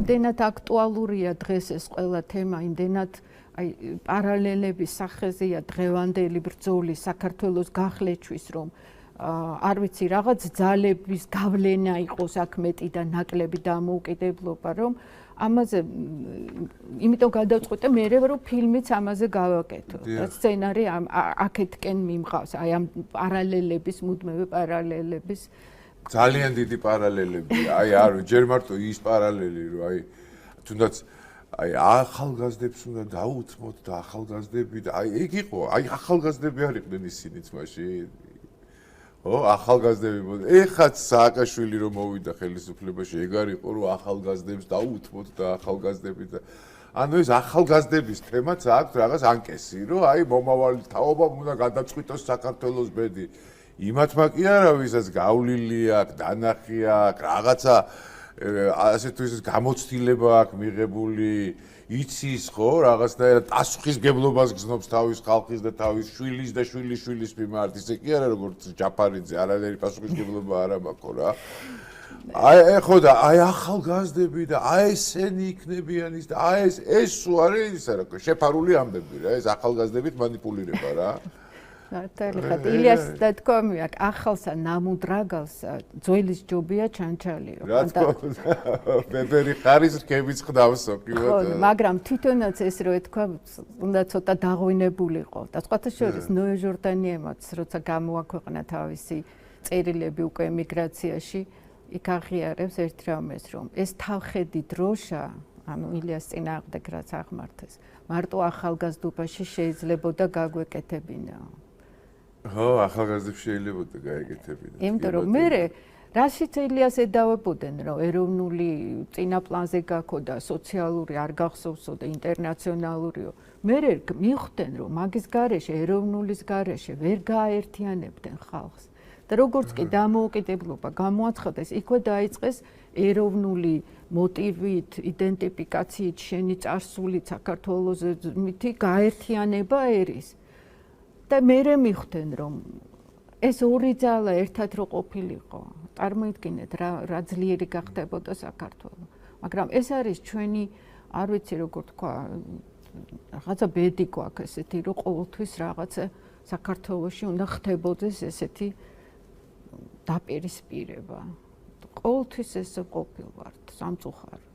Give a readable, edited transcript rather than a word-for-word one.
იმდენად აქტუალურია დღეს ეს ყველა თემა, იმდენად პარალელების სახეზეა დღევანდელი ბრძოლის საქართველოს გახლეჩვის, რომ არ ვიცი, რაღაც ძალების გავლენა იყოს აქ მეტი და ნაკლები დამოუკიდებლობა, რომ ამაზე იმიტომ გადავწყვიტე მერე რომ ფილმიც ამაზე გავაკეთო და სცენარი აქეთკენ მიმყავს აი ამ პარალელების მუდმივი პარალელების ძალიან დიდი პარალელებია აი არ ჯერ მარტო ის პარალელი რომ აი თუნდაც აი ახალგაზრდებს უნდა დაუთმოთ და ახალგაზრდები და აი ეგ იყო აი ახალგაზრდები არ იყვნენ ისინიც მაშინ ახალგაზრდები ეხაც სააკაშვილი რომ მოვიდა ხელისუფლებაში ეგ არ იყო რომ ახალგაზრდებს დაუთმოთ და ახალგაზრდები და ანუ ეს ახალგაზრდების თემაც აქვს რაღაც ანკესი რომ აი მომავალი თაობამ უნდა გადაწყვიტოს საქართველოს ბედი იმათმა კი არა ვისაც გავლილი აქვს დანახი აქვს რაღაცა ასე თუ ისე გამოცდილება აქვს მიღებული იცის ხო რაღაცნაირად პასუხისგებლობას გზნობს თავის ხალხის და თავის შვილის და შვილიშვილის მიმართ ისე კი არა როგორც ჯაფარიძე არანაირი პასუხისგებლობა არ აქვს რა აი ხო და აი ახალგაზრდები და აი ესენი იქნებიან ის და აი ეს სულ არის ისა რა შეფარული ამბები რა ეს ახალგაზრდებით მანიპულირება რა მართალია ილიას და თქვამი აქ ახალსა ნამუდრაგალს ძვლის ჯობია ჩანჩალიო რა თქმა უნდა ბებერი ხარის რქებიც ხდავსო კი ბატონო მაგრამ თვითონაც ეს რო ეთქვა უნდა ცოტა დაღვინებულიყო და სხვათა შორის ნოე ჟორდანიემაც როცა გამოაქვეყნა თავისი წერილები უკვე ემიგრაციაში იქ აღიარებს ერთ რამეს რომ ეს თავხედი დროშა ანუ ილიას წინააღმდეგ რაც აღმართეს მარტო ახალგაზრდობაში შეიძლებოდა გაგვეკეთებინა ხო, ახალგაზრდებს შეიძლებოდა გაეკეთებინა. იმიტომ რომ მე რაშიც ილიას ედავებოდნენ რომ ეროვნული წინაპლანზე გაქოდა სოციალური არ გახსოვსო და ინტერნაციონალურიო მე მიხვდნენ რომ მაგის გარეშე ეროვნულის გარეშე ვერ გააერთიანებდნენ ხალხს და როგორც კი დამოუკიდებლობა გამოაცხადეს იქვე დაიწყეს ეროვნული მოტივით იდენტიფიკაციით შენი წარსულით საქართველოზე მითი გაერთიანება ერის და მე მიხვდნენ რომ ეს ორი ძალა ერთად რო ყოფილიყო წარმოიდგინეთ რა ძლიერი გახდებოდა საქართველო მაგრამ ეს არის ჩვენი არ ვიცი როგორ თქვა რაღაცა ბედი გვაქვს ესეთი რომ ყოველთვის რაღაცა საქართველოში უნდა ხდებოდეს ესეთი დაპირისპირება ყოველთვის ეს ყოფილვართ სამწუხაროდ